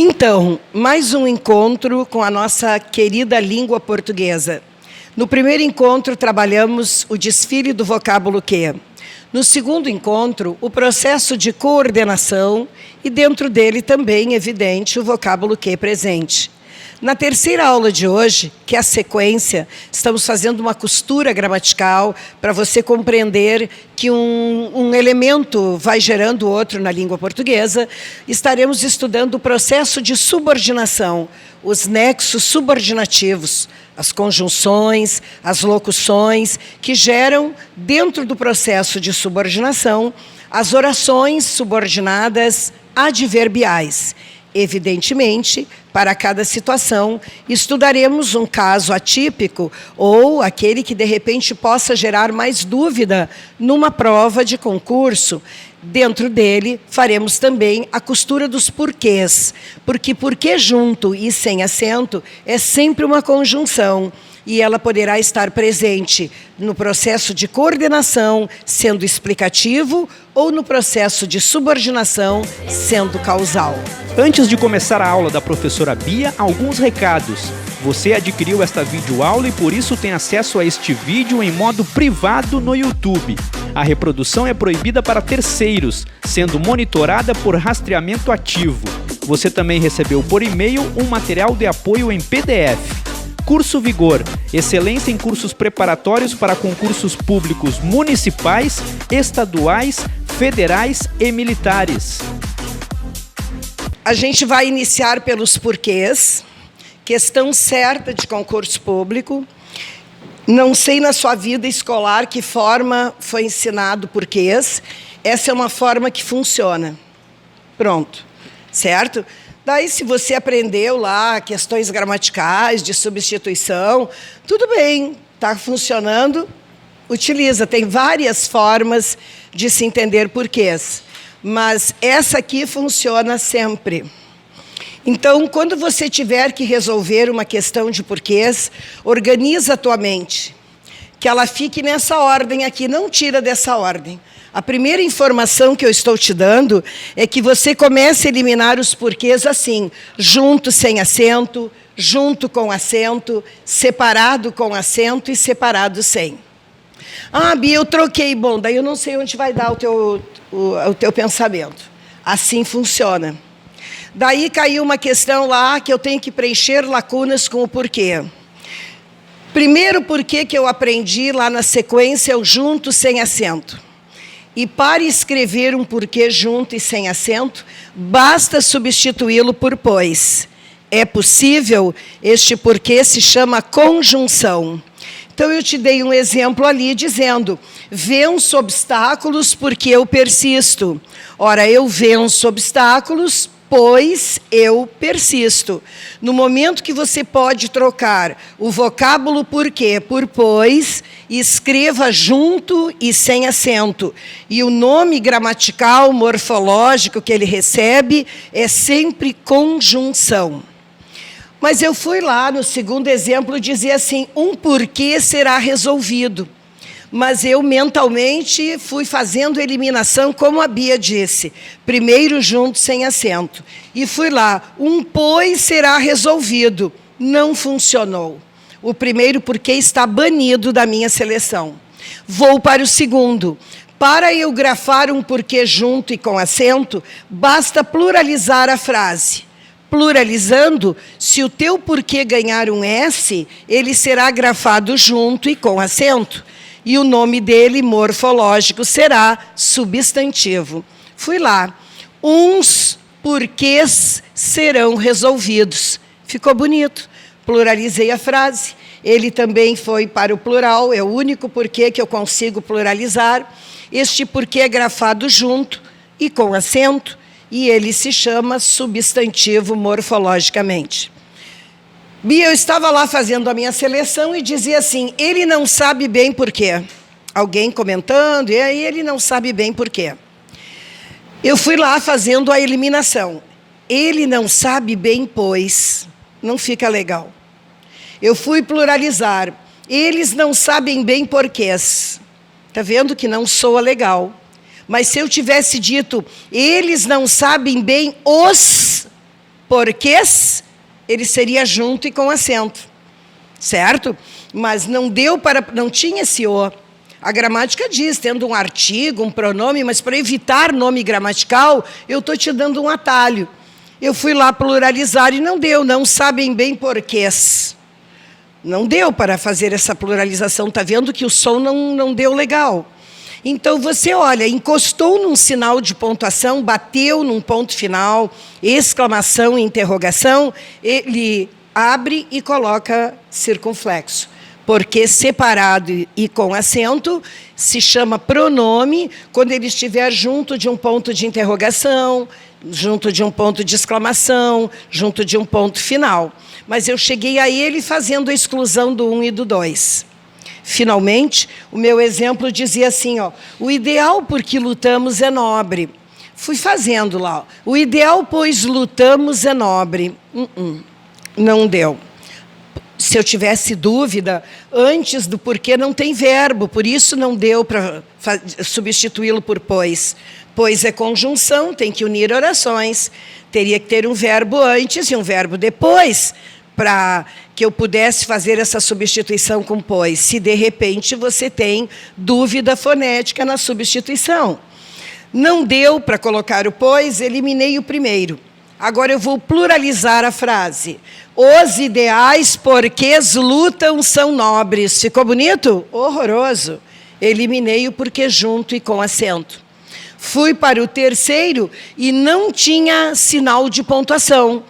Então, mais um encontro com a nossa querida língua portuguesa. No primeiro encontro, trabalhamos o desfile do vocábulo que. No segundo encontro, o processo de coordenação e, dentro dele, também, evidente, o vocábulo que presente. Na terceira aula de hoje, que é a sequência, estamos fazendo uma costura gramatical para você compreender que um elemento vai gerando outro na língua portuguesa. Estaremos estudando o processo de subordinação, os nexos subordinativos, as conjunções, as locuções, que geram, dentro do processo de subordinação, as orações subordinadas adverbiais. Evidentemente, para cada situação, estudaremos um caso atípico ou aquele que, de repente, possa gerar mais dúvida numa prova de concurso. Dentro dele, faremos também a costura dos porquês, porque porquê junto e sem acento é sempre uma conjunção, e ela poderá estar presente no processo de coordenação, sendo explicativo, ou no processo de subordinação, sendo causal. Antes de começar a aula da professora Bia, alguns recados. Você adquiriu esta videoaula e por isso tem acesso a este vídeo em modo privado no YouTube. A reprodução é proibida para terceiros, sendo monitorada por rastreamento ativo. Você também recebeu por e-mail um material de apoio em PDF. Curso Vigor, excelência em cursos preparatórios para concursos públicos municipais, estaduais, federais e militares. A gente vai iniciar pelos porquês, questão certa de concurso público. Não sei na sua vida escolar que forma foi ensinado porquês. Essa é uma forma que funciona. Pronto, certo? Daí, se você aprendeu lá questões gramaticais, de substituição, tudo bem, está funcionando, utiliza. Tem várias formas de se entender porquês, mas essa aqui funciona sempre. Então, quando você tiver que resolver uma questão de porquês, organiza a tua mente, que ela fique nessa ordem aqui, não tira dessa ordem. A primeira informação que eu estou te dando é que você comece a eliminar os porquês assim, junto sem acento, junto com acento, separado com acento e separado sem. Ah, Bia, eu troquei. Bom, daí eu não sei onde vai dar o teu pensamento. Assim funciona. Daí caiu uma questão lá que eu tenho que preencher lacunas com o porquê. Primeiro porquê que eu aprendi lá na sequência é o junto sem acento. E para escrever um porquê junto e sem acento, basta substituí-lo por pois. É possível, este porquê se chama conjunção. Então, eu te dei um exemplo ali dizendo, venço obstáculos porque eu persisto. Ora, eu venço obstáculos, pois eu persisto. No momento que você pode trocar o vocábulo porquê por pois, escreva junto e sem acento. E o nome gramatical, morfológico que ele recebe é sempre conjunção. Mas eu fui lá no segundo exemplo dizer assim, um porquê será resolvido. Mas eu mentalmente fui fazendo eliminação, como a Bia disse. Primeiro junto, sem acento. E fui lá, um pois será resolvido. Não funcionou. O primeiro porquê está banido da minha seleção. Vou para o segundo. Para eu grafar um porquê junto e com acento, basta pluralizar a frase. Pluralizando, se o teu porquê ganhar um S, ele será grafado junto e com acento. E o nome dele, morfológico, será substantivo. Fui lá. Uns porquês serão resolvidos. Ficou bonito. Pluralizei a frase. Ele também foi para o plural. É o único porquê que eu consigo pluralizar. Este porquê é grafado junto e com acento. E ele se chama substantivo morfologicamente. Bia, eu estava lá fazendo a minha seleção e dizia assim, ele não sabe bem por quê. Alguém comentando, e aí ele não sabe bem por quê. Eu fui lá fazendo a eliminação. Ele não sabe bem, pois. Não fica legal. Eu fui pluralizar. Eles não sabem bem porquês. Está vendo que não soa legal. Mas se eu tivesse dito, eles não sabem bem os porquês, ele seria junto e com acento, certo? Mas não tinha esse o. A gramática diz, tendo um artigo, um pronome, mas para evitar nome gramatical, eu estou te dando um atalho. Eu fui lá pluralizar e não deu, não sabem bem porquês. Não deu para fazer essa pluralização, está vendo que o som não deu legal. Então, você olha, encostou num sinal de pontuação, bateu num ponto final, exclamação, interrogação, ele abre e coloca circunflexo. Porque separado e com acento se chama pronome quando ele estiver junto de um ponto de interrogação, junto de um ponto de exclamação, junto de um ponto final. Mas eu cheguei a ele fazendo a exclusão do 1 e do 2. Finalmente, o meu exemplo dizia assim, ó, o ideal por que lutamos é nobre. Fui fazendo lá, ó, o ideal pois lutamos é nobre. Não deu. Se eu tivesse dúvida, antes do porquê não tem verbo, por isso não deu para substituí-lo por pois. Pois é conjunção, tem que unir orações. Teria que ter um verbo antes e um verbo depois, para que eu pudesse fazer essa substituição com pois, se de repente você tem dúvida fonética na substituição. Não deu para colocar o pois, eliminei o primeiro. Agora eu vou pluralizar a frase. Os ideais porquês lutam são nobres. Ficou bonito? Horroroso. Eliminei o porquê junto e com acento. Fui para o terceiro e não tinha sinal de pontuação.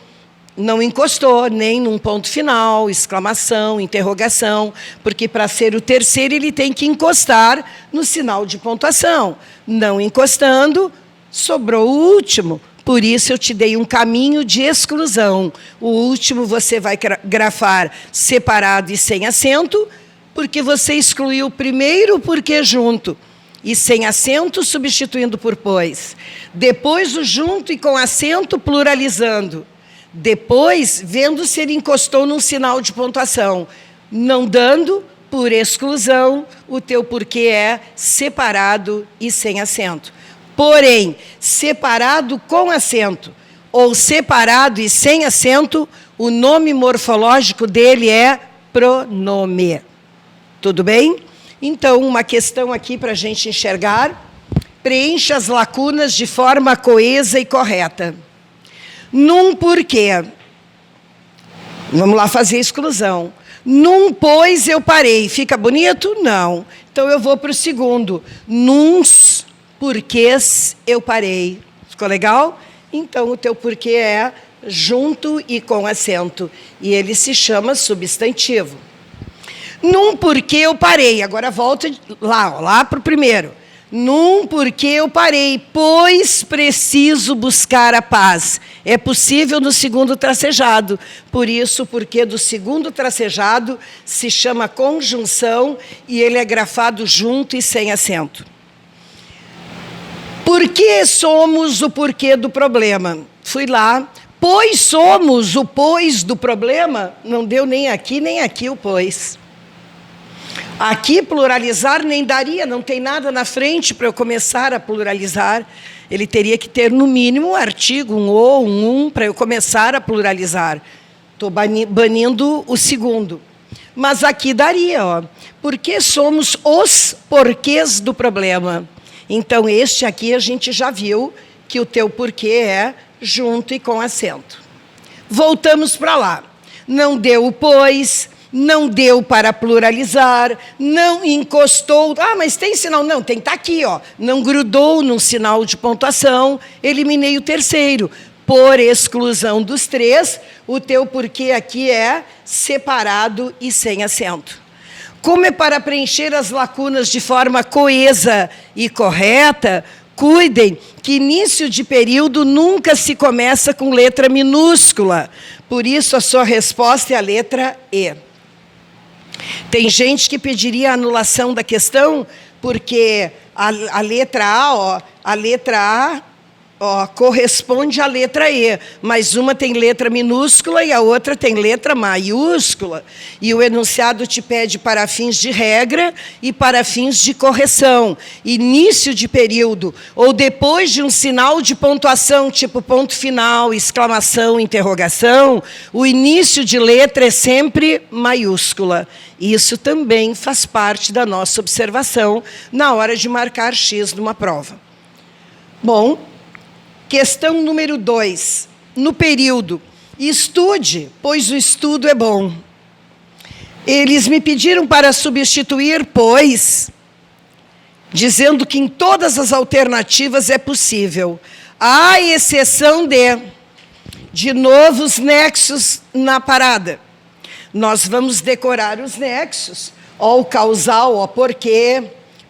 Não encostou nem num ponto final, exclamação, interrogação, porque para ser o terceiro ele tem que encostar no sinal de pontuação. Não encostando, sobrou o último. Por isso eu te dei um caminho de exclusão. O último você vai grafar separado e sem acento, porque você excluiu o primeiro porque junto, e sem acento substituindo por pois. Depois o junto e com acento pluralizando. Depois, vendo se ele encostou num sinal de pontuação. Não dando, por exclusão, o teu porquê é separado e sem acento. Porém, separado com acento ou separado e sem acento, o nome morfológico dele é pronome. Tudo bem? Então, uma questão aqui para a gente enxergar. Preencha as lacunas de forma coesa e correta. Num porquê. Vamos lá fazer a exclusão. Num pois eu parei. Fica bonito? Não. Então, eu vou para o segundo. Nuns porquês eu parei. Ficou legal? Então, o teu porquê é junto e com acento. E ele se chama substantivo. Num porquê eu parei. Agora volta lá para o primeiro. Num porquê eu parei, pois preciso buscar a paz. É possível no segundo tracejado. Por isso, o porquê do segundo tracejado se chama conjunção e ele é grafado junto e sem acento. Por que somos o porquê do problema? Fui lá. Pois somos o pois do problema? Não deu nem aqui o pois. Aqui, pluralizar nem daria, não tem nada na frente para eu começar a pluralizar. Ele teria que ter, no mínimo, um artigo, um ou, um, para eu começar a pluralizar. Estou banindo o segundo. Mas aqui daria, ó. Porque somos os porquês do problema. Então, este aqui a gente já viu que o teu porquê é junto e com acento. Voltamos para lá. Não deu o pois, não deu para pluralizar, não encostou. Ah, mas tem sinal? Não, tem que estar aqui, ó. Não grudou num sinal de pontuação, eliminei o terceiro. Por exclusão dos três, o teu porquê aqui é separado e sem acento. Como é para preencher as lacunas de forma coesa e correta, cuidem que início de período nunca se começa com letra minúscula. Por isso, a sua resposta é a letra E. Tem gente que pediria a anulação da questão, porque a letra A, ó, a letra A corresponde à letra E, mas uma tem letra minúscula e a outra tem letra maiúscula. E o enunciado te pede para fins de regra e para fins de correção. Início de período, ou depois de um sinal de pontuação, tipo ponto final, exclamação, interrogação, o início de letra é sempre maiúscula. Isso também faz parte da nossa observação na hora de marcar X numa prova. Bom, questão número 2. No período, estude, pois o estudo é bom. Eles me pediram para substituir, pois, dizendo que em todas as alternativas é possível, à exceção de novo os nexos na parada. Nós vamos decorar os nexos, o causal, o porquê,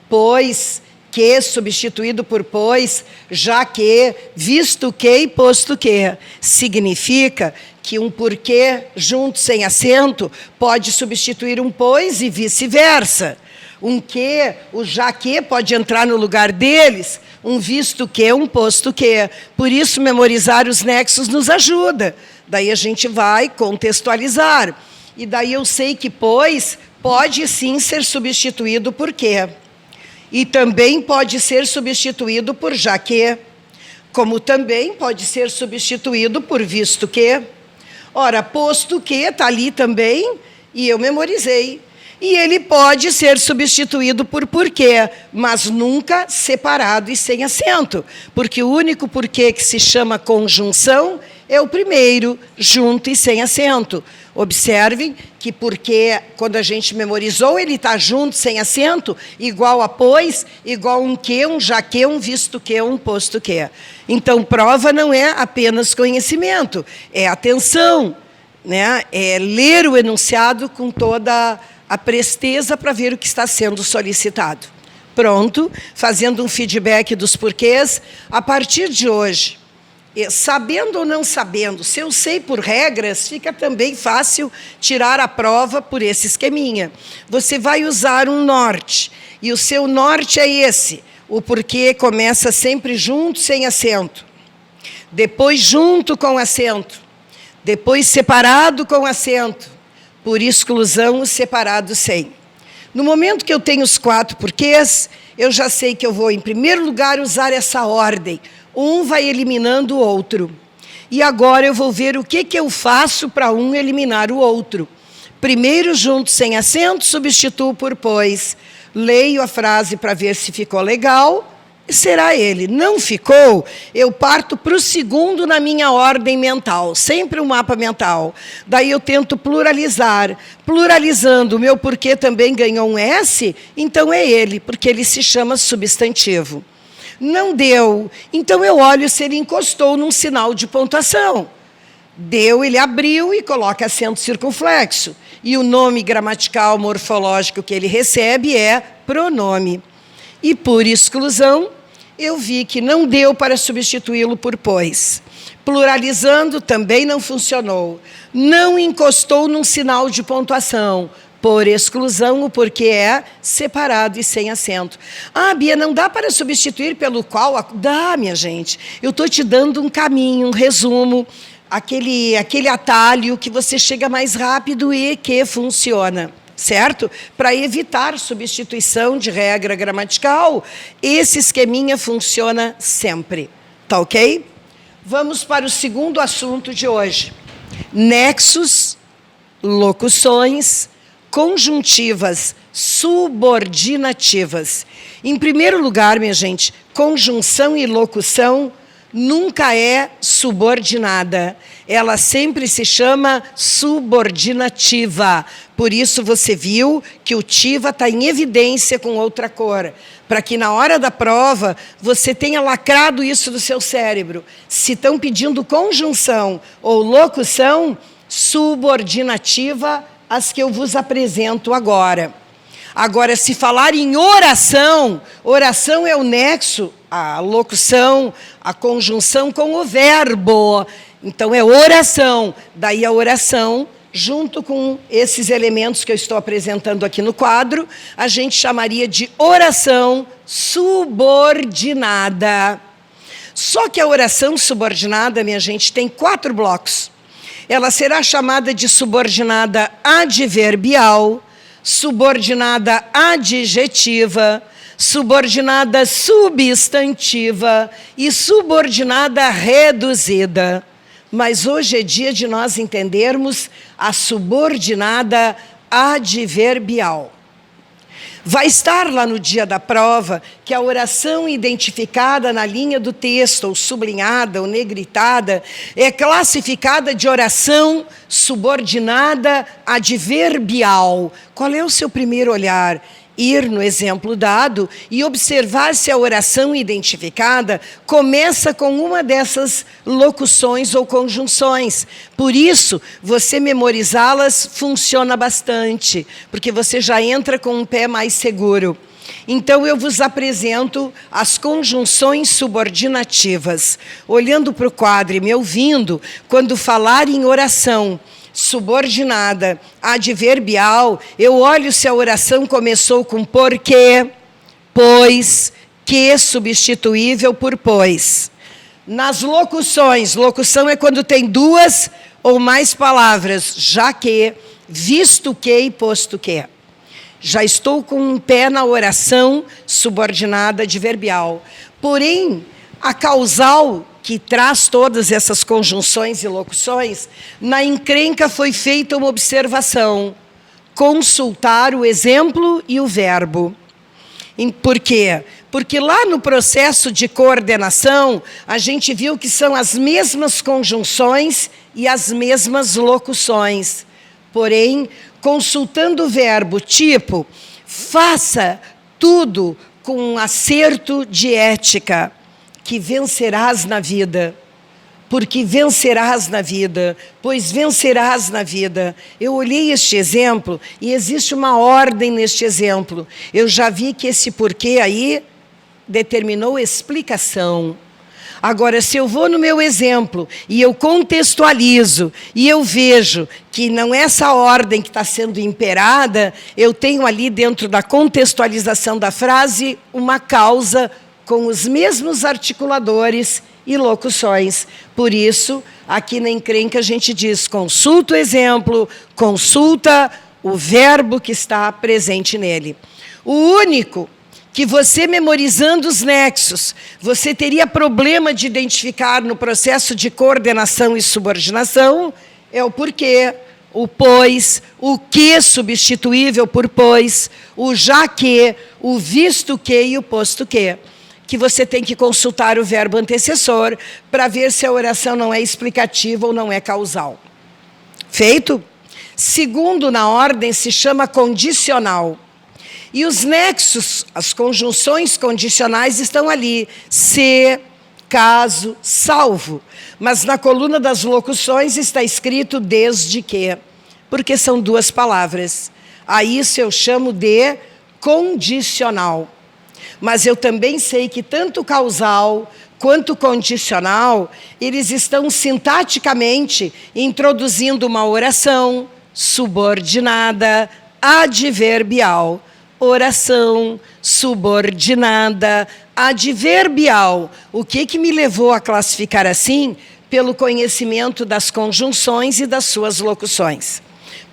pois, que substituído por pois, já que, visto que e posto que. Significa que um porquê junto sem acento pode substituir um pois e vice-versa. Um que, o já que pode entrar no lugar deles, um visto que, um posto que. Por isso, memorizar os nexos nos ajuda. Daí a gente vai contextualizar. E daí eu sei que pois pode sim ser substituído por que. E também pode ser substituído por já que, como também pode ser substituído por visto que. Ora, posto que está ali também, e eu memorizei. E ele pode ser substituído por porquê, mas nunca separado e sem acento, porque o único porquê que se chama conjunção é o primeiro, junto e sem acento. Observem que porque, quando a gente memorizou, ele está junto, sem acento, igual a pois, igual um que, um já que, um visto que, um posto que. Então, prova não é apenas conhecimento, é atenção, né? É ler o enunciado com toda a presteza para ver o que está sendo solicitado. Pronto, fazendo um feedback dos porquês, a partir de hoje, sabendo ou não sabendo, se eu sei por regras, fica também fácil tirar a prova por esse esqueminha. Você vai usar um norte, e o seu norte é esse. O porquê começa sempre junto, sem acento. Depois junto com acento. Depois separado com acento. Por exclusão, o separado sem. No momento que eu tenho os 4 porquês, eu já sei que eu vou, em primeiro lugar, usar essa ordem. Um vai eliminando o outro. E agora eu vou ver o que eu faço para um eliminar o outro. Primeiro, junto, sem acento, substituo por pois. Leio a frase para ver se ficou legal, e será ele. Não ficou, eu parto para o segundo na minha ordem mental, sempre um mapa mental. Daí eu tento pluralizar. Pluralizando, o meu porquê também ganhou um S, então é ele, porque ele se chama substantivo. Não deu, então eu olho se ele encostou num sinal de pontuação. Deu, ele abriu e coloca acento circunflexo. E o nome gramatical morfológico que ele recebe é pronome. E por exclusão, eu vi que não deu para substituí-lo por pois. Pluralizando, também não funcionou. Não encostou num sinal de pontuação. Por exclusão, o porquê é separado e sem acento. Ah, Bia, não dá para substituir pelo qual? Dá, minha gente. Eu estou te dando um caminho, um resumo, aquele atalho que você chega mais rápido e que funciona, certo? Para evitar substituição de regra gramatical, esse esqueminha funciona sempre. Tá ok? Vamos para o segundo assunto de hoje. Nexos, locuções, conjuntivas subordinativas. Em primeiro lugar, minha gente, conjunção e locução nunca é subordinada. Ela sempre se chama subordinativa. Por isso você viu que o tiva está em evidência com outra cor, para que na hora da prova você tenha lacrado isso do seu cérebro. Se estão pedindo conjunção ou locução, subordinativa, as que eu vos apresento agora. Agora, se falar em oração, oração é o nexo, a locução, a conjunção com o verbo. Então, é oração. Daí a oração, junto com esses elementos que eu estou apresentando aqui no quadro, a gente chamaria de oração subordinada. Só que a oração subordinada, minha gente, tem 4 blocos. Ela será chamada de subordinada adverbial, subordinada adjetiva, subordinada substantiva e subordinada reduzida. Mas hoje é dia de nós entendermos a subordinada adverbial. Vai estar lá no dia da prova que a oração identificada na linha do texto, ou sublinhada, ou negritada, é classificada de oração subordinada adverbial. Qual é o seu primeiro olhar? Ir no exemplo dado e observar se a oração identificada começa com uma dessas locuções ou conjunções. Por isso, você memorizá-las funciona bastante, porque você já entra com um pé mais seguro. Então, eu vos apresento as conjunções subordinativas. Olhando para o quadro e me ouvindo, quando falar em oração subordinada adverbial, eu olho se a oração começou com porque, pois, que substituível por pois. Nas locuções, locução é quando tem 2 ou mais palavras, já que, visto que e posto que. Já estou com um pé na oração subordinada adverbial. Porém, a causal, que traz todas essas conjunções e locuções, na encrenca foi feita uma observação: consultar o exemplo e o verbo. Por quê? Porque lá no processo de coordenação, a gente viu que são as mesmas conjunções e as mesmas locuções. Porém, consultando o verbo tipo, faça tudo com um acerto de ética, que vencerás na vida, porque vencerás na vida, pois vencerás na vida. Eu olhei este exemplo e existe uma ordem neste exemplo. Eu já vi que esse porquê aí determinou explicação. Agora, se eu vou no meu exemplo e eu contextualizo e eu vejo que não é essa ordem que está sendo imperada, eu tenho ali dentro da contextualização da frase uma causa com os mesmos articuladores e locuções. Por isso, aqui na encrenca a gente diz: consulta o exemplo, consulta o verbo que está presente nele. O único que você, memorizando os nexos, você teria problema de identificar no processo de coordenação e subordinação, é o porquê, o pois, o que substituível por pois, o já que, o visto que e o posto que você tem que consultar o verbo antecessor para ver se a oração não é explicativa ou não é causal. Feito? Segundo na ordem se chama condicional. E os nexos, as conjunções condicionais estão ali: se, caso, salvo. Mas na coluna das locuções está escrito desde que, porque são 2 palavras. A isso eu chamo de condicional. Mas eu também sei que tanto causal quanto condicional, eles estão sintaticamente introduzindo uma oração subordinada adverbial. Oração subordinada adverbial. O que me levou a classificar assim? Pelo conhecimento das conjunções e das suas locuções.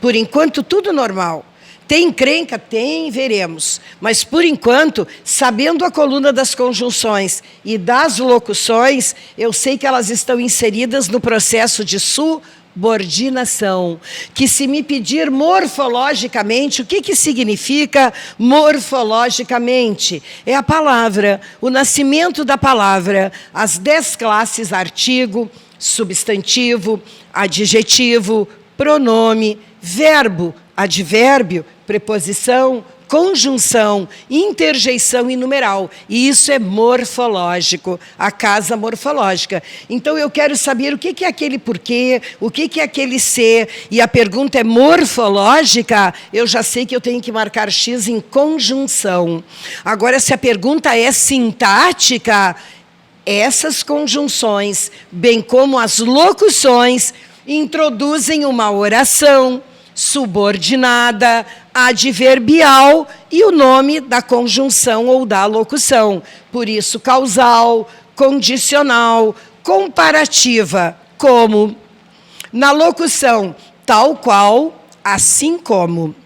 Por enquanto, tudo normal. Tem encrenca? Tem, veremos. Mas, por enquanto, sabendo a coluna das conjunções e das locuções, eu sei que elas estão inseridas no processo de subordinação. Que se me pedir morfologicamente, o que significa morfologicamente? É a palavra, o nascimento da palavra, as 10 classes: artigo, substantivo, adjetivo, pronome, verbo, advérbio, preposição, conjunção, interjeição e numeral. E isso é morfológico, a casa morfológica. Então, eu quero saber o que é aquele porquê, o que é aquele ser, e a pergunta é morfológica, eu já sei que eu tenho que marcar X em conjunção. Agora, se a pergunta é sintática, essas conjunções, bem como as locuções, introduzem uma oração subordinada, adverbial e o nome da conjunção ou da locução. Por isso, causal, condicional, comparativa, como. Na locução, tal qual, assim como.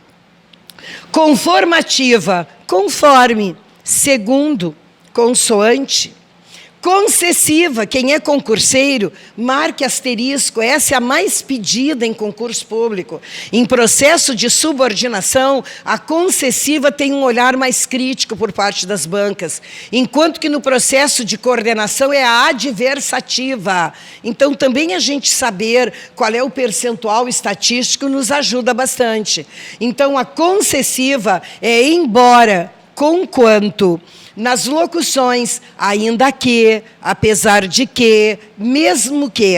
Conformativa, conforme, segundo, consoante. Concessiva, quem é concurseiro, marque asterisco, essa é a mais pedida em concurso público. Em processo de subordinação, a concessiva tem um olhar mais crítico por parte das bancas, enquanto que no processo de coordenação é a adversativa. Então, também a gente saber qual é o percentual estatístico nos ajuda bastante. Então, a concessiva é embora, conquanto. Nas locuções, ainda que, apesar de que, mesmo que.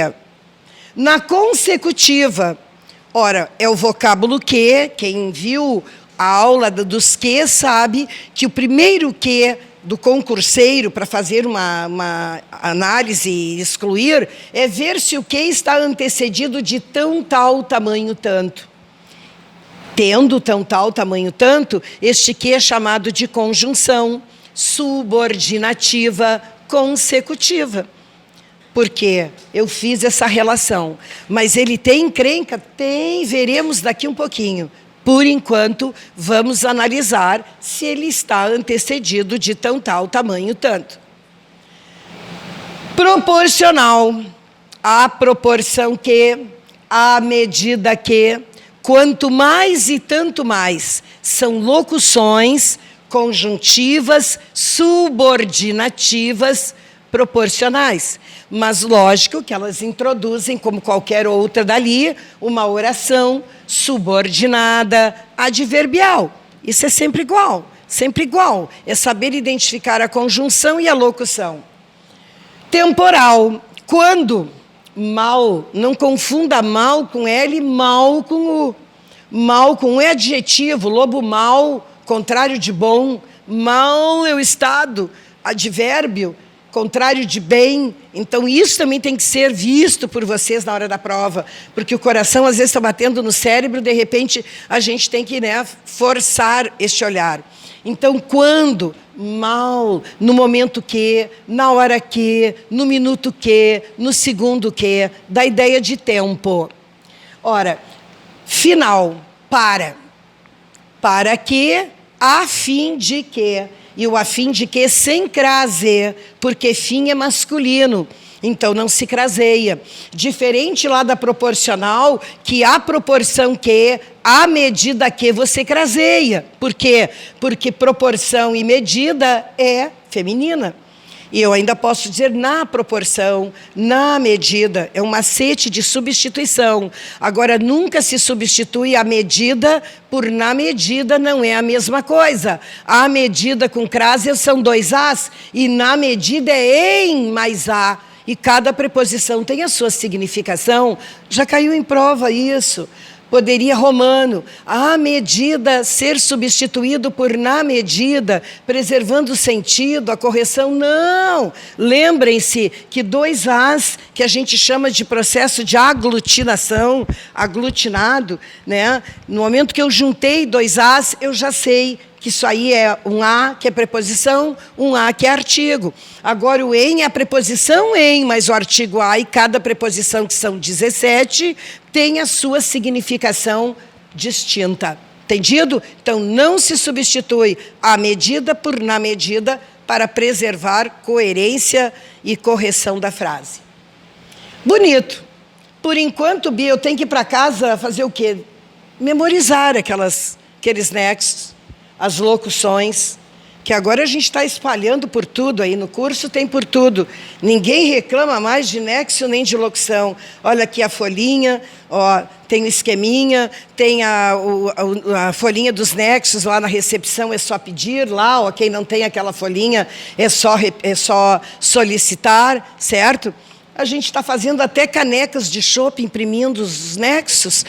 Na consecutiva, ora, é o vocábulo que, quem viu a aula dos que sabe que o primeiro que do concurseiro, para fazer uma análise e excluir, é ver se o que está antecedido de tão, tal, tamanho, tanto. Tendo tão, tal, tamanho, tanto, este que é chamado de conjunção subordinativa consecutiva. Porque eu fiz essa relação. Mas ele tem encrenca? Tem, veremos daqui um pouquinho. Por enquanto, vamos analisar se ele está antecedido de tão, tal, tamanho, tanto. Proporcional. À proporção que, à medida que, quanto mais e tanto mais, são locuções conjuntivas, subordinativas, proporcionais. Mas, lógico, que elas introduzem, como qualquer outra dali, uma oração subordinada, adverbial. Isso é sempre igual, sempre igual. É saber identificar a conjunção e a locução. Temporal. Quando? Mal. Não confunda mal com L, mal com U. Mal com U é adjetivo, lobo mau, contrário de bom, mal é o estado, advérbio, contrário de bem. Então, isso também tem que ser visto por vocês na hora da prova, porque o coração, às vezes, está batendo no cérebro, de repente, a gente tem que, forçar este olhar. Então, quando? Mal, no momento que, na hora que, no minuto que, no segundo que, da ideia de tempo. Ora, final, para que, a fim de que, e o a fim de que sem crase, porque fim é masculino, então não se craseia. Diferente lá da proporcional, que a proporção que, a medida que você craseia. Por quê? Porque proporção e medida é feminina. E eu ainda posso dizer na proporção, na medida, é um macete de substituição. Agora, nunca se substitui a medida por na medida, não é a mesma coisa. A medida com crase são 2 As, e na medida é em mais A. E cada preposição tem a sua significação. Já caiu em prova isso. Poderia romano, a medida ser substituído por na medida, preservando o sentido, a correção, não. Lembrem-se que 2 As, que a gente chama de processo de aglutinação, aglutinado, no momento que eu juntei 2 As, eu já sei que isso aí é um A, que é preposição, um A, que é artigo. Agora, o em é a preposição em, mas o artigo a e cada preposição, que são 17, tem a sua significação distinta. Entendido? Então, não se substitui a medida por na medida para preservar coerência e correção da frase. Bonito. Por enquanto, Bia, eu tenho que ir para casa fazer o quê? Memorizar aqueles nexos, as locuções, que agora a gente está espalhando por tudo aí, no curso tem por tudo. Ninguém reclama mais de nexo nem de locução. Olha aqui a folhinha, ó, tem o esqueminha, tem a folhinha dos nexos lá na recepção, é só pedir lá, ó, quem não tem aquela folhinha é só solicitar, certo? A gente está fazendo até canecas de chopp imprimindo os nexos,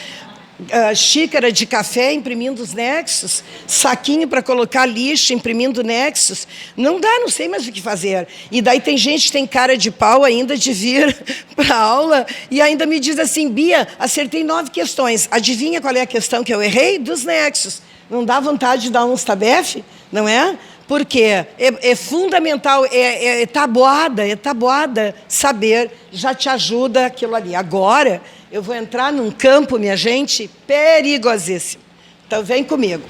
xícara de café imprimindo os nexos, saquinho para colocar lixo imprimindo nexos. Não dá, não sei mais o que fazer. E daí tem gente que tem cara de pau ainda de vir para a aula e ainda me diz assim: Bia, acertei 9 questões. Adivinha qual é a questão que eu errei? Dos nexos. Não dá vontade de dar uns tabefe, não é? Porque é fundamental, é tabuada saber, já te ajuda aquilo ali. Agora, eu vou entrar num campo, minha gente, perigosíssimo. Então, vem comigo.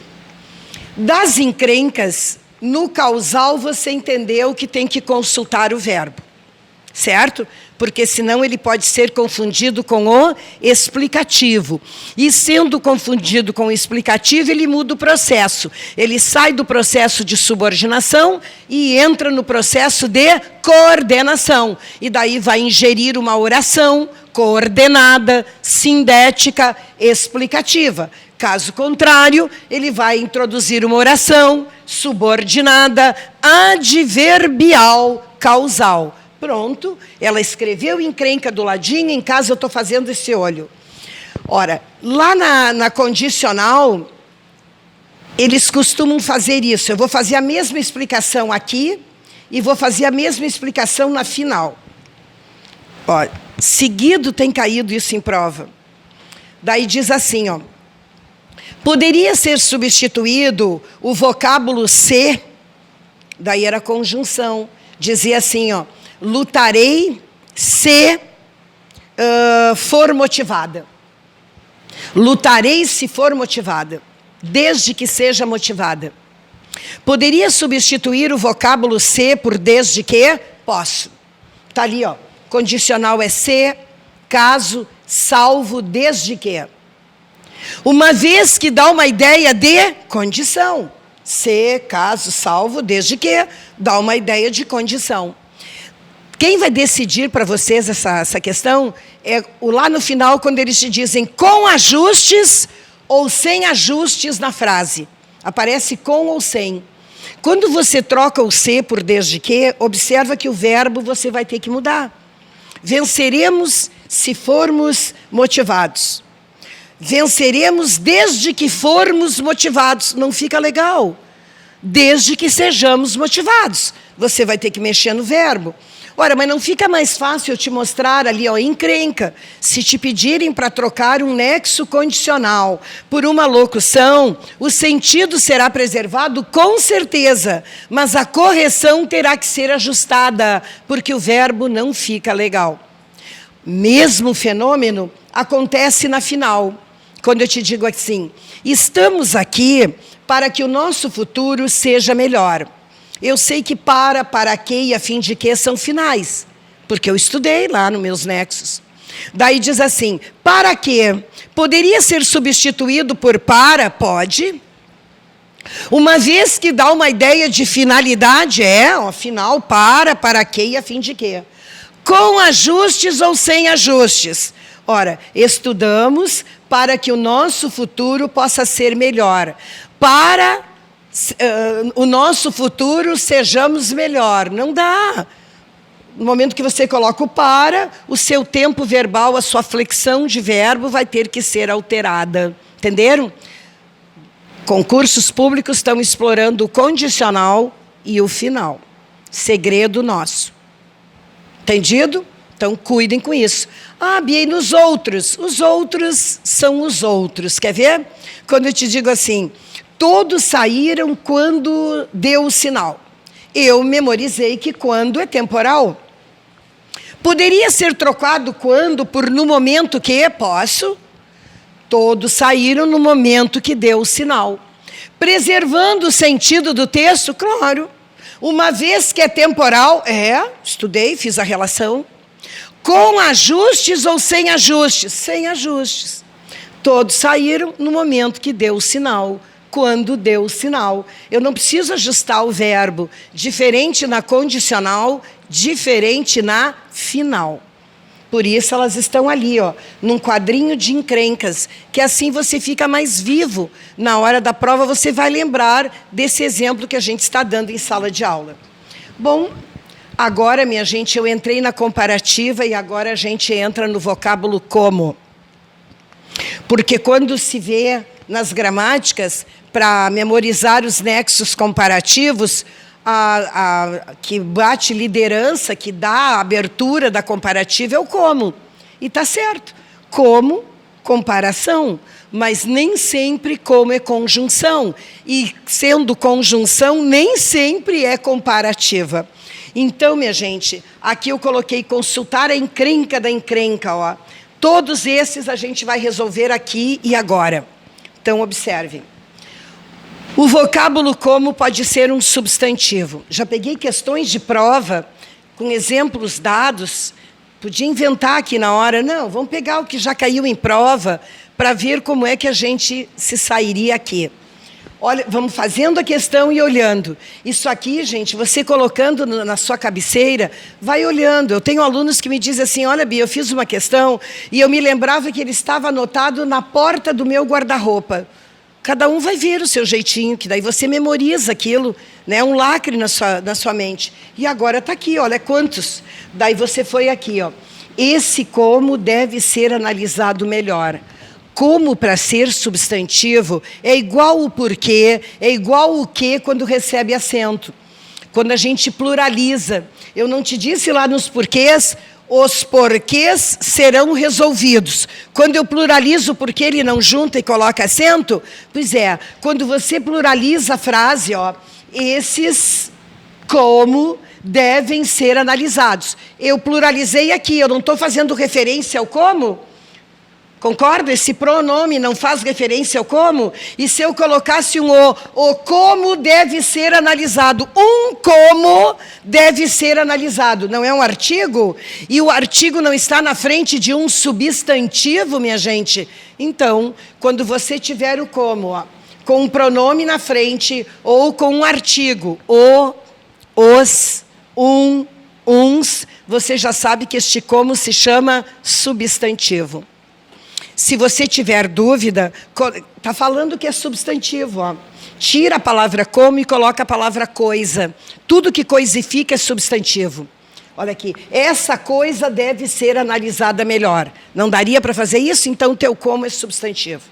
Das encrencas, no causal, você entendeu que tem que consultar o verbo, certo? Porque senão ele pode ser confundido com o explicativo. E sendo confundido com o explicativo, ele muda o processo. Ele sai do processo de subordinação e entra no processo de coordenação. E daí vai ingerir uma oração coordenada, sindética, explicativa. Caso contrário, ele vai introduzir uma oração subordinada, adverbial, causal. Pronto, ela escreveu encrenca do ladinho, em casa eu estou fazendo esse olho. Ora, lá na condicional, eles costumam fazer isso. Eu vou fazer a mesma explicação aqui e vou fazer a mesma explicação na final. Ó, seguido tem caído isso em prova. Daí diz assim, ó. Poderia ser substituído o vocábulo se, daí era conjunção. Dizia assim, ó. Lutarei se for motivada. Lutarei se for motivada, desde que seja motivada. Poderia substituir o vocábulo se por desde que? Posso. Está ali, ó. Condicional é se, caso, salvo, desde que. Uma vez que dá uma ideia de condição. Se, caso, salvo, desde que, dá uma ideia de condição. Quem vai decidir para vocês essa questão é lá no final, quando eles te dizem com ajustes ou sem ajustes na frase. Aparece com ou sem. Quando você troca o se por desde que, observa que o verbo você vai ter que mudar. Venceremos se formos motivados. Venceremos desde que formos motivados. Não fica legal. Desde que sejamos motivados. Você vai ter que mexer no verbo. Ora, mas não fica mais fácil eu te mostrar ali, ó, encrenca, se te pedirem para trocar um nexo condicional por uma locução, o sentido será preservado com certeza, mas a correção terá que ser ajustada, porque o verbo não fica legal. Mesmo fenômeno acontece na final, quando eu te digo assim, estamos aqui para que o nosso futuro seja melhor. Eu sei que para que e a fim de que são finais, porque eu estudei lá nos meus nexos. Daí diz assim, para que? Poderia ser substituído por para? Pode. Uma vez que dá uma ideia de finalidade, final, para que e a fim de que. Com ajustes ou sem ajustes? Ora, estudamos para que o nosso futuro possa ser melhor. Para o nosso futuro sejamos melhor. Não dá. No momento que você coloca o para, o seu tempo verbal, a sua flexão de verbo vai ter que ser alterada. Entenderam? Concursos públicos estão explorando o condicional e o final. Segredo nosso. Entendido? Então, cuidem com isso. Ah, Bia, e nos outros? Os outros são os outros. Quer ver? Quando eu te digo assim, todos saíram quando deu o sinal. Eu memorizei que quando é temporal. Poderia ser trocado quando por no momento que? Posso. Todos saíram no momento que deu o sinal. Preservando o sentido do texto? Claro. Uma vez que é temporal, estudei, fiz a relação. Com ajustes ou sem ajustes? Sem ajustes. Todos saíram no momento que deu o sinal. Quando deu o sinal. Eu não preciso ajustar o verbo. Diferente na condicional, diferente na final. Por isso elas estão ali, ó, num quadrinho de encrencas, que assim você fica mais vivo. Na hora da prova você vai lembrar desse exemplo que a gente está dando em sala de aula. Bom, agora, minha gente, eu entrei na comparativa e agora a gente entra no vocábulo como. Porque quando se vê nas gramáticas, para memorizar os nexos comparativos, que bate liderança, que dá a abertura da comparativa é o como. E está certo. Como comparação, mas nem sempre como é conjunção. E, sendo conjunção, nem sempre é comparativa. Então, minha gente, aqui eu coloquei consultar a encrenca da encrenca. Ó. Todos esses a gente vai resolver aqui e agora. Então, observem. O vocábulo como pode ser um substantivo. Já peguei questões de prova com exemplos dados. Podia inventar aqui na hora. Não, vamos pegar o que já caiu em prova para ver como é que a gente se sairia aqui. Olha, vamos fazendo a questão e olhando. Isso aqui, gente, você colocando na sua cabeceira, vai olhando. Eu tenho alunos que me dizem assim, olha, Bia, eu fiz uma questão e eu me lembrava que ele estava anotado na porta do meu guarda-roupa. Cada um vai ver o seu jeitinho, que daí você memoriza aquilo, né? Um lacre na sua mente. E agora está aqui, olha quantos. Daí você foi aqui, ó. Esse como deve ser analisado melhor. Como, para ser substantivo, é igual o porquê, é igual o que quando recebe acento. Quando a gente pluraliza. Eu não te disse lá nos porquês, os porquês serão resolvidos. Quando eu pluralizo o porquê, ele não junta e coloca acento? Pois é, quando você pluraliza a frase, ó, esses como devem ser analisados. Eu pluralizei aqui, eu não estou fazendo referência ao como? Concorda? Esse pronome não faz referência ao como? E se eu colocasse um o como deve ser analisado? Um como deve ser analisado. Não é um artigo? E o artigo não está na frente de um substantivo, minha gente? Então, quando você tiver o como, ó, com um pronome na frente ou com um artigo, o, os, uns, você já sabe que este como se chama substantivo. Se você tiver dúvida, está falando que é substantivo. Ó. Tira a palavra como e coloca a palavra coisa. Tudo que coisifica é substantivo. Olha aqui, essa coisa deve ser analisada melhor. Não daria para fazer isso? Então, o teu como é substantivo.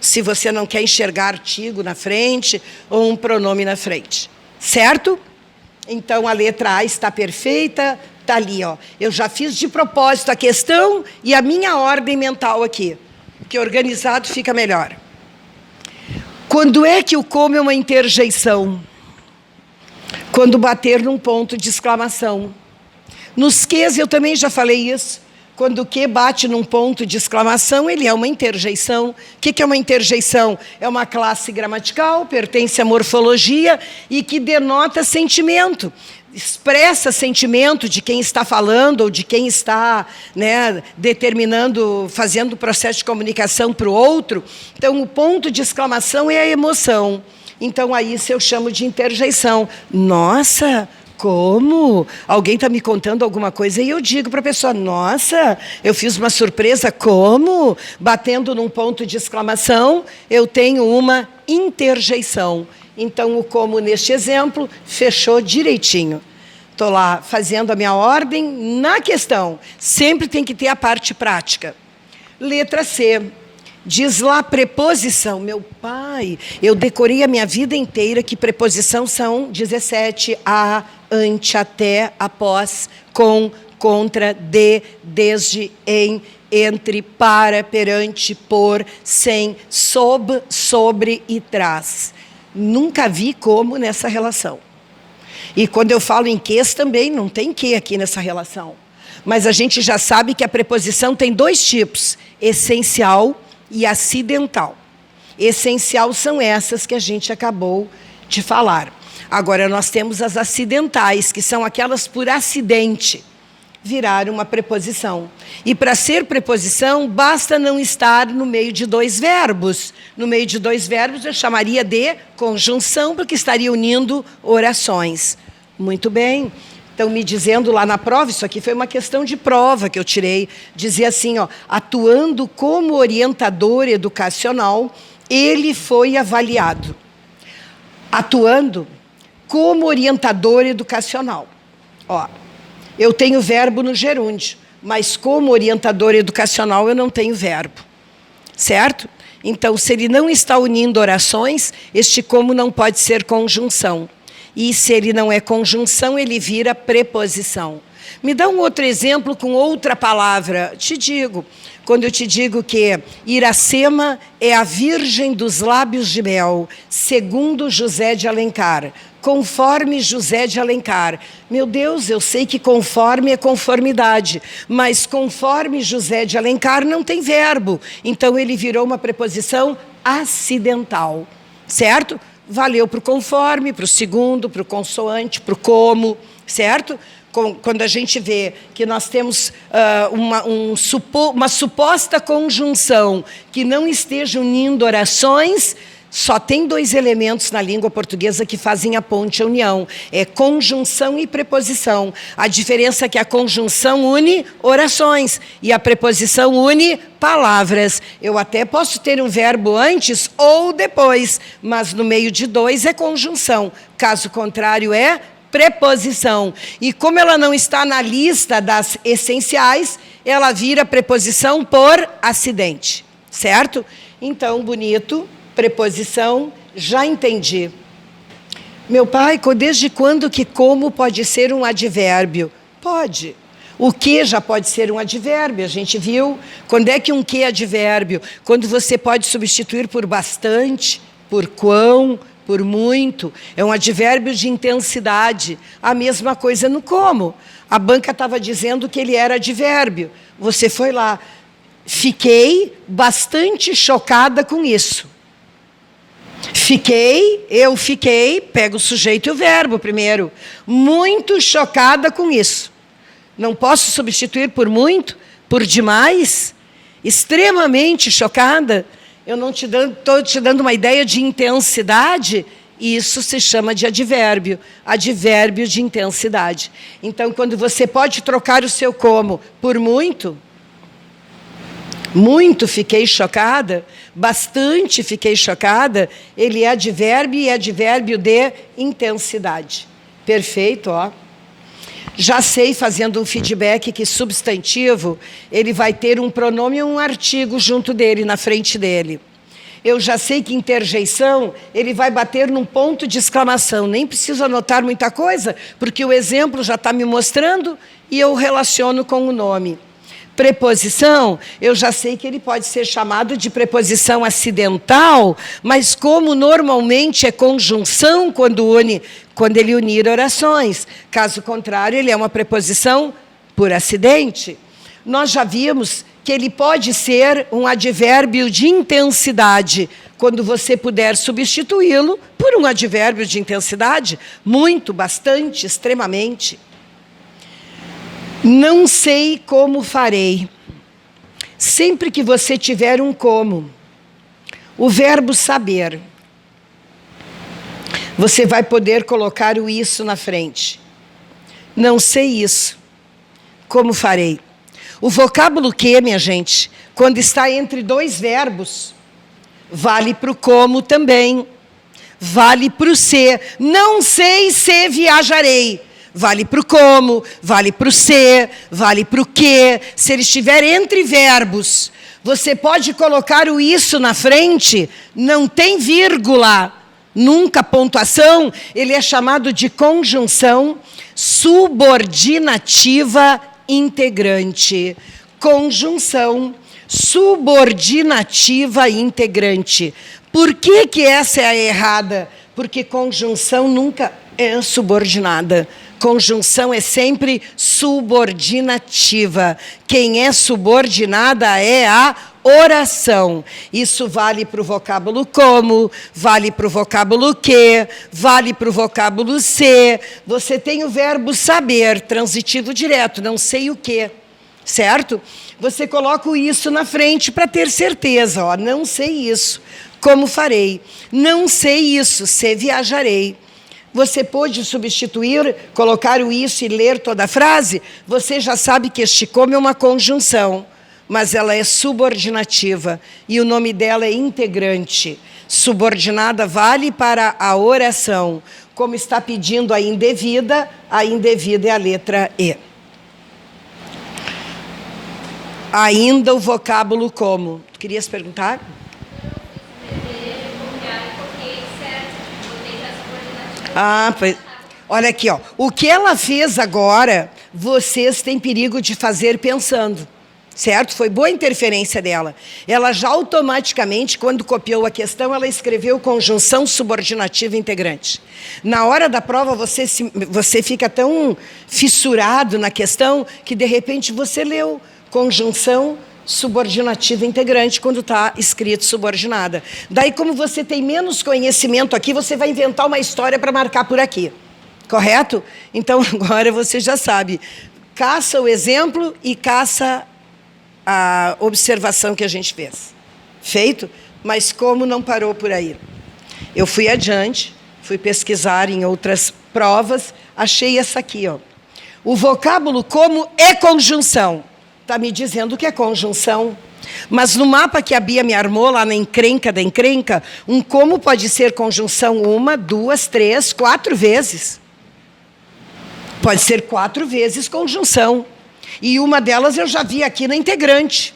Se você não quer enxergar artigo na frente ou um pronome na frente. Certo? Então, a letra A está perfeita. Está ali, ó. Eu já fiz de propósito a questão e a minha ordem mental aqui. Porque organizado fica melhor. Quando é que o como é uma interjeição? Quando bater num ponto de exclamação. Nos quês eu também já falei isso. Quando o que bate num ponto de exclamação, ele é uma interjeição. O que é uma interjeição? É uma classe gramatical, pertence à morfologia e que denota sentimento. Expressa sentimento de quem está falando ou de quem está, né, determinando, fazendo o processo de comunicação para o outro. Então, o ponto de exclamação é a emoção. Então, aí isso eu chamo de interjeição. Nossa, como? Alguém está me contando alguma coisa e eu digo para a pessoa, nossa, eu fiz uma surpresa, como? Batendo num ponto de exclamação, eu tenho uma interjeição. Então, o como, neste exemplo, fechou direitinho. Estou lá fazendo a minha ordem na questão. Sempre tem que ter a parte prática. Letra C. Diz lá preposição. Meu pai, eu decorei a minha vida inteira que preposição são 17. A, ante, até, após, com, contra, de, desde, em, entre, para, perante, por, sem, sob, sobre e trás. Nunca vi como nessa relação. E quando eu falo em ques também, não tem que aqui nessa relação. Mas a gente já sabe que a preposição tem dois tipos, essencial e acidental. Essencial são essas que a gente acabou de falar. Agora, nós temos as acidentais, que são aquelas por acidente. Virar uma preposição. E para ser preposição, basta não estar no meio de dois verbos. No meio de dois verbos, eu chamaria de conjunção, porque estaria unindo orações. Muito bem. Então, me dizendo lá na prova, isso aqui foi uma questão de prova que eu tirei, dizia assim, ó, atuando como orientador educacional, ele foi avaliado. Atuando como orientador educacional. Ó, eu tenho verbo no gerúndio, mas como orientador educacional eu não tenho verbo. Certo? Então, se ele não está unindo orações, este como não pode ser conjunção. E se ele não é conjunção, ele vira preposição. Me dá um outro exemplo com outra palavra. Te digo, quando eu te digo que Iracema é a virgem dos lábios de mel, segundo José de Alencar. Conforme José de Alencar. Meu Deus, eu sei que conforme é conformidade, mas conforme José de Alencar não tem verbo. Então ele virou uma preposição acidental, certo? Valeu para o conforme, para o segundo, para o consoante, para o como, certo? Quando a gente vê que nós temos uma suposta conjunção que não esteja unindo orações, só tem dois elementos na língua portuguesa que fazem a ponte, a união. É conjunção e preposição. A diferença é que a conjunção une orações e a preposição une palavras. Eu até posso ter um verbo antes ou depois, mas no meio de dois é conjunção. Caso contrário é preposição. E como ela não está na lista das essenciais, ela vira preposição por acidente. Certo? Então, bonito. Preposição, já entendi. Meu pai, desde quando que como pode ser um advérbio? Pode. O que já pode ser um advérbio, a gente viu. Quando é que um que é advérbio? Quando você pode substituir por bastante, por quão, por muito. É um advérbio de intensidade. A mesma coisa no como. A banca estava dizendo que ele era advérbio. Você foi lá. Fiquei bastante chocada com isso. Eu fiquei, pega o sujeito e o verbo primeiro. Muito chocada com isso. Não posso substituir por muito, por demais. Extremamente chocada. Eu não estou te dando uma ideia de intensidade. Isso se chama de advérbio. Advérbio de intensidade. Então, quando você pode trocar o seu como por muito fiquei chocada, bastante fiquei chocada, ele é advérbio e é advérbio de intensidade. Perfeito, ó. Já sei, fazendo um feedback, que substantivo, ele vai ter um pronome e um artigo junto dele, na frente dele. Eu já sei que interjeição, ele vai bater num ponto de exclamação. Nem preciso anotar muita coisa, porque o exemplo já está me mostrando e eu relaciono com o nome. Preposição, eu já sei que ele pode ser chamado de preposição acidental, mas como normalmente é conjunção quando ele unir orações. Caso contrário, ele é uma preposição por acidente. Nós já vimos que ele pode ser um advérbio de intensidade, quando você puder substituí-lo por um advérbio de intensidade, muito, bastante, extremamente. Não sei como farei. Sempre que você tiver um como, o verbo saber, você vai poder colocar o isso na frente. Não sei isso. Como farei? O vocábulo que, minha gente, quando está entre dois verbos, vale para o como também. Vale para o se. Não sei se viajarei. Vale para o como, vale para o se, vale para o que. Se ele estiver entre verbos, você pode colocar o isso na frente, não tem vírgula, nunca pontuação, ele é chamado de conjunção subordinativa integrante. Conjunção subordinativa integrante. Por que essa é a errada? Porque conjunção nunca é subordinada. Conjunção é sempre subordinativa. Quem é subordinada é a oração. Isso vale para o vocábulo como, vale para o vocábulo que, vale para o vocábulo se. Você tem o verbo saber, transitivo direto, não sei o que, certo? Você coloca o isso na frente para ter certeza. Ó, não sei isso, como farei? Não sei isso, se viajarei. Você pode substituir, colocar o isso e ler toda a frase? Você já sabe que este como é uma conjunção, mas ela é subordinativa e o nome dela é integrante. Subordinada vale para a oração. Como está pedindo a indevida é a letra E. Ainda o vocábulo como. Tu querias perguntar? Pois, olha aqui, ó. O que ela fez agora vocês têm perigo de fazer pensando. Certo? Foi boa a interferência dela. Ela já automaticamente, quando copiou a questão, ela escreveu conjunção subordinativa integrante. Na hora da prova, você fica tão fissurado na questão que, de repente, você leu conjunção subordinativa integrante quando está escrito subordinada. Daí, como você tem menos conhecimento aqui, você vai inventar uma história para marcar por aqui. Correto? Então, agora você já sabe. Caça o exemplo e caça a observação que a gente fez. Feito? Mas como não parou por aí? Eu fui adiante, fui pesquisar em outras provas, achei essa aqui, ó. O vocábulo como é conjunção. Está me dizendo que é conjunção. Mas no mapa que a Bia me armou, lá na encrenca da encrenca, um como pode ser conjunção 1, 2, 3, 4 vezes. Pode ser 4 vezes conjunção. E uma delas eu já vi aqui na integrante.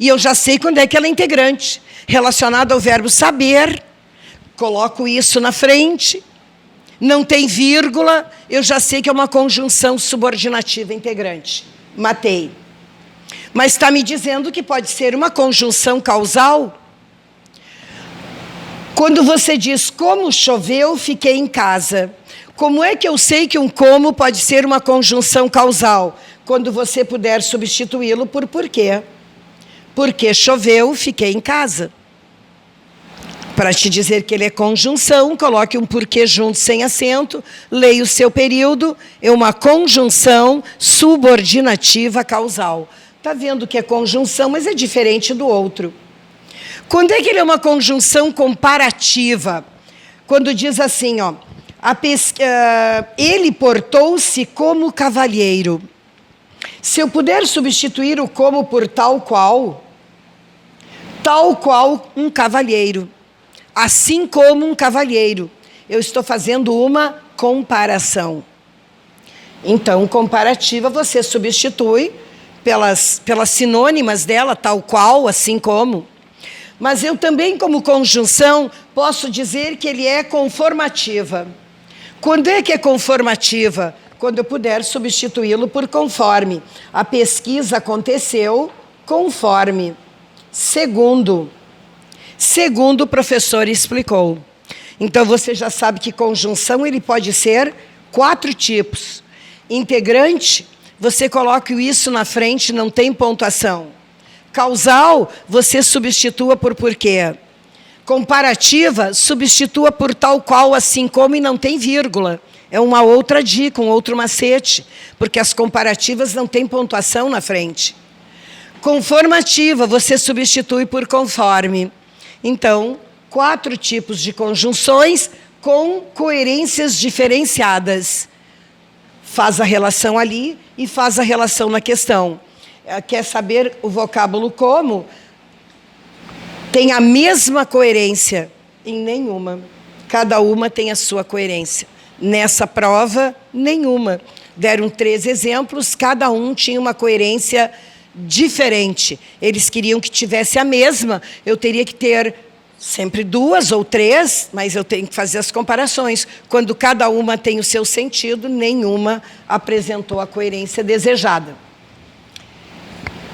E eu já sei quando é que ela é integrante. Relacionado ao verbo saber, coloco isso na frente, não tem vírgula, eu já sei que é uma conjunção subordinativa integrante. Matei. Mas está me dizendo que pode ser uma conjunção causal? Quando você diz, como choveu, fiquei em casa. Como é que eu sei que um como pode ser uma conjunção causal? Quando você puder substituí-lo por porquê. Porque choveu, fiquei em casa. Para te dizer que ele é conjunção, coloque um porquê junto sem acento, leia o seu período, é uma conjunção subordinativa causal. Está vendo que é conjunção, mas é diferente do outro. Quando é que ele é uma conjunção comparativa? Quando diz assim, ó, ele portou-se como cavalheiro. Se eu puder substituir o como por tal qual um cavalheiro, assim como um cavalheiro, eu estou fazendo uma comparação. Então, comparativa, você substitui pelas sinônimas dela, tal qual, assim como. Mas eu também, como conjunção, posso dizer que ele é conformativa. Quando é que é conformativa? Quando eu puder substituí-lo por conforme. A pesquisa aconteceu conforme. Segundo o professor explicou. Então, você já sabe que conjunção ele pode ser 4 tipos. Integrante, você coloca isso na frente, não tem pontuação. Causal, você substitua por porquê. Comparativa, substitua por tal qual, assim como, e não tem vírgula. É uma outra dica, um outro macete, porque as comparativas não têm pontuação na frente. Conformativa, você substitui por conforme. Então, 4 tipos de conjunções com coerências diferenciadas. Faz a relação ali e faz a relação na questão. Quer saber o vocábulo como? Tem a mesma coerência em nenhuma. Cada uma tem a sua coerência. Nessa prova, nenhuma. Deram 3 exemplos, cada um tinha uma coerência diferente. Eles queriam que tivesse a mesma, eu teria que ter sempre 2 ou 3, mas eu tenho que fazer as comparações. Quando cada uma tem o seu sentido, nenhuma apresentou a coerência desejada.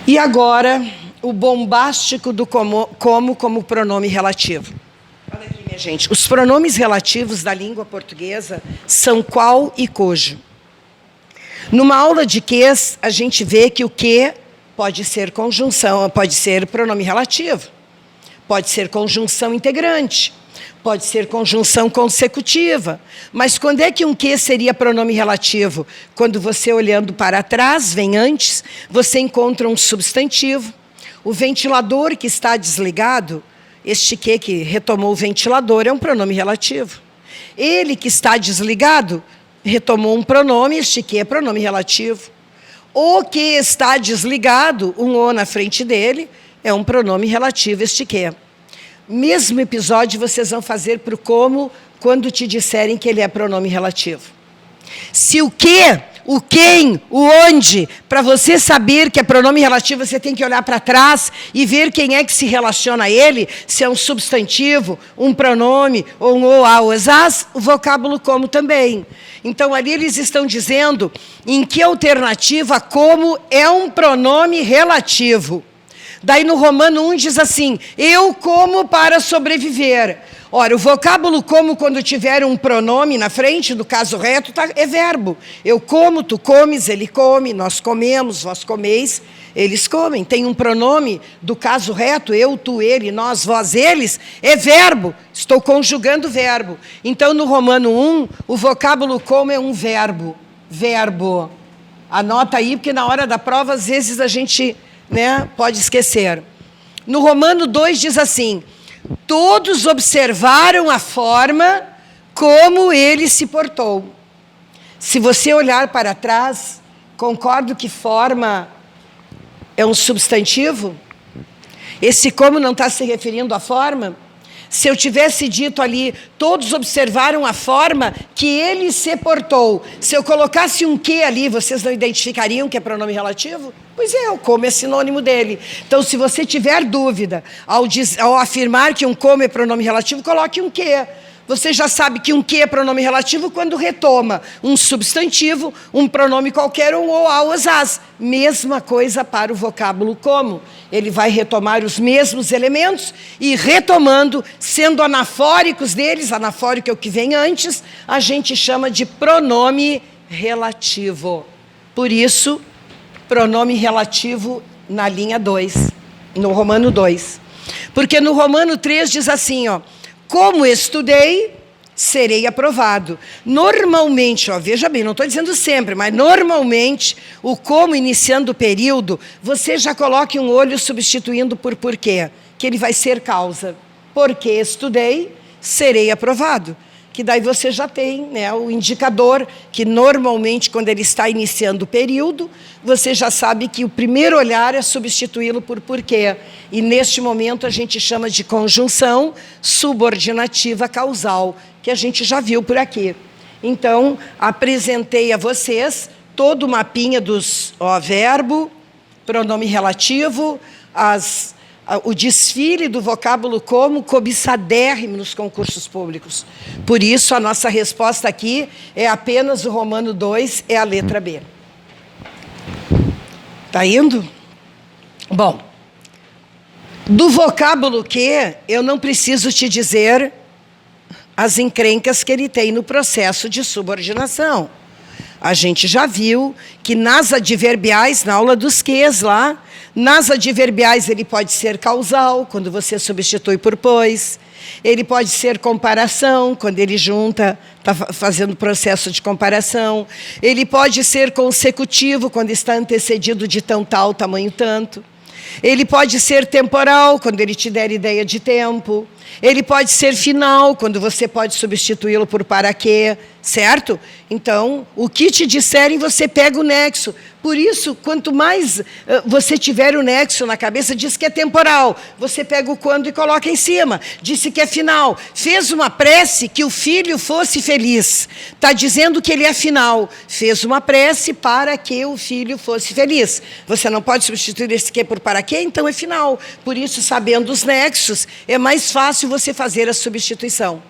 E agora, o bombástico do como pronome relativo. Olha aqui, minha gente. Os pronomes relativos da língua portuguesa são qual e cujo. Numa aula de ques, a gente vê que o que pode ser conjunção, pode ser pronome relativo, pode ser conjunção integrante, pode ser conjunção consecutiva. Mas quando é que um que seria pronome relativo? Quando você, olhando para trás, vem antes, você encontra um substantivo. O ventilador que está desligado, este que retomou o ventilador, é um pronome relativo. Ele que está desligado, retomou um pronome, este que é pronome relativo. O que está desligado, um o na frente dele, é um pronome relativo, este que. Mesmo episódio vocês vão fazer para o como, quando te disserem que ele é pronome relativo. Se o que o quem, o onde. Para você saber que é pronome relativo, você tem que olhar para trás e ver quem é que se relaciona a ele, se é um substantivo, um pronome, ou um ou, a, ou, as, o vocábulo como também. Então, ali eles estão dizendo em que alternativa como é um pronome relativo. Daí, no Romano 1, diz assim, eu como para sobreviver. Ora, o vocábulo como, quando tiver um pronome na frente, do caso reto, é verbo. Eu como, tu comes, ele come, nós comemos, vós comeis, eles comem. Tem um pronome do caso reto, eu, tu, ele, nós, vós, eles, é verbo. Estou conjugando verbo. Então, no Romano 1, o vocábulo como é um verbo. Verbo. Anota aí, porque na hora da prova, às vezes, a gente pode esquecer. No Romano 2 diz assim, todos observaram a forma como ele se portou. Se você olhar para trás, concordo que forma é um substantivo? Esse como não está se referindo à forma? Se eu tivesse dito ali, todos observaram a forma que ele se portou. Se eu colocasse um que ali, vocês não identificariam que é pronome relativo? Pois é, o como é sinônimo dele. Então, se você tiver dúvida ao afirmar que um como é pronome relativo, coloque um que. Você já sabe que um que é pronome relativo quando retoma um substantivo, um pronome qualquer, um ou, a, ou, as. Mesma coisa para o vocábulo como. Ele vai retomar os mesmos elementos e retomando, sendo anafóricos deles, anafórico é o que vem antes, a gente chama de pronome relativo. Por isso, pronome relativo na linha 2, no Romano 2. Porque no Romano 3 diz assim, ó, como estudei, serei aprovado. Normalmente, ó, veja bem, não estou dizendo sempre, mas normalmente, o como iniciando o período, você já coloque um olho substituindo por porquê, que ele vai ser causa. Porque estudei, serei aprovado. Que daí você já tem o indicador, que normalmente, quando ele está iniciando o período, você já sabe que o primeiro olhar é substituí-lo por porquê. E, neste momento, a gente chama de conjunção subordinativa causal, que a gente já viu por aqui. Então, apresentei a vocês todo o mapinha dos verbo, pronome relativo, o desfile do vocábulo como cobiçadérrimo nos concursos públicos. Por isso, a nossa resposta aqui é apenas o Romano 2, é a letra B. Está indo? Bom, do vocábulo que, eu não preciso te dizer as encrencas que ele tem no processo de subordinação. A gente já viu que nas adverbiais, na aula dos ques lá, nas adverbiais ele pode ser causal, quando você substitui por pois. Ele pode ser comparação, quando ele junta, está fazendo processo de comparação. Ele pode ser consecutivo, quando está antecedido de tão tal, tamanho tanto. Ele pode ser temporal, quando ele te der ideia de tempo. Ele pode ser final, quando você pode substituí-lo por para quê, certo? Então, o que te disserem, você pega o nexo. Por isso, quanto mais você tiver o nexo na cabeça, diz que é temporal. Você pega o quando e coloca em cima. Disse que é final. Fez uma prece que o filho fosse feliz. Está dizendo que ele é final. Fez uma prece para que o filho fosse feliz. Você não pode substituir esse que por para quê, então é final. Por isso, sabendo os nexos, é mais fácil você fazer a substituição.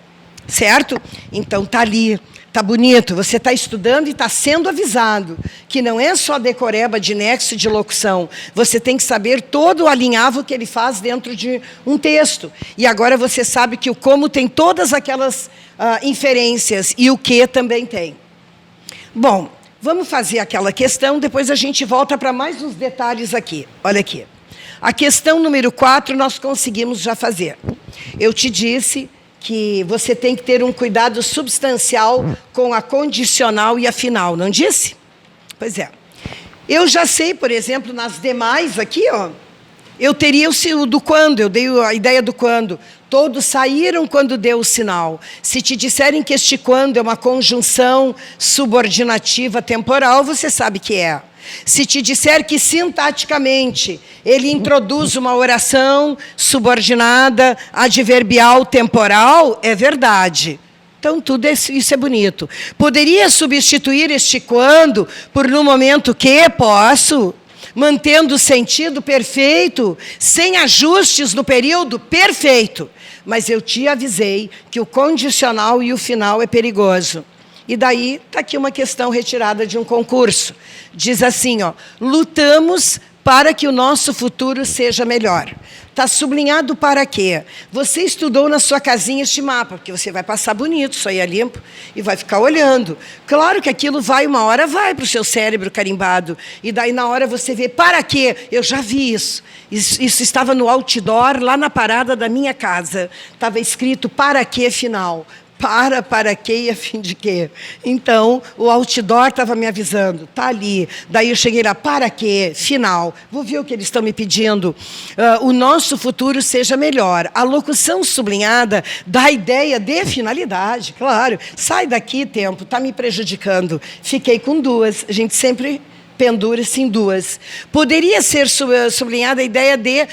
Certo? Então, está ali. Está bonito, você está estudando e está sendo avisado que não é só decoreba de nexo e de locução. Você tem que saber todo o alinhavo que ele faz dentro de um texto. E agora você sabe que o como tem todas aquelas inferências e o que também tem. Bom, vamos fazer aquela questão, depois a gente volta para mais uns detalhes aqui. Olha aqui. A questão número 4 nós conseguimos já fazer. Eu te disse que você tem que ter um cuidado substancial com a condicional e a final, não disse? Pois é. Eu já sei, por exemplo, nas demais aqui, ó, eu teria o do quando, eu dei a ideia do quando. Todos saíram quando deu o sinal. Se te disserem que este quando é uma conjunção subordinativa temporal, você sabe que é. Se te disser que sintaticamente ele introduz uma oração subordinada adverbial temporal, é verdade. Então, tudo isso é bonito. Poderia substituir este quando por no momento que posso, mantendo o sentido perfeito, sem ajustes no período perfeito. Mas eu te avisei que o condicional e o final é perigoso. E daí está aqui uma questão retirada de um concurso. Diz assim, ó, lutamos para que o nosso futuro seja melhor. Está sublinhado para quê? Você estudou na sua casinha este mapa, porque você vai passar bonito, isso aí é limpo, e vai ficar olhando. Claro que aquilo uma hora vai para o seu cérebro carimbado. E daí na hora você vê, para quê? Eu já vi isso. Isso estava no outdoor, lá na parada da minha casa. Estava escrito, para quê, final. Para quê e a fim de quê? Então, o outdoor estava me avisando, está ali. Daí eu cheguei lá, para quê? Final. Vou ver o que eles estão me pedindo. O nosso futuro seja melhor. A locução sublinhada dá a ideia de finalidade, claro. Sai daqui, tempo, está me prejudicando. Fiquei com duas. A gente sempre pendura-se em duas. Poderia ser sublinhada a ideia de,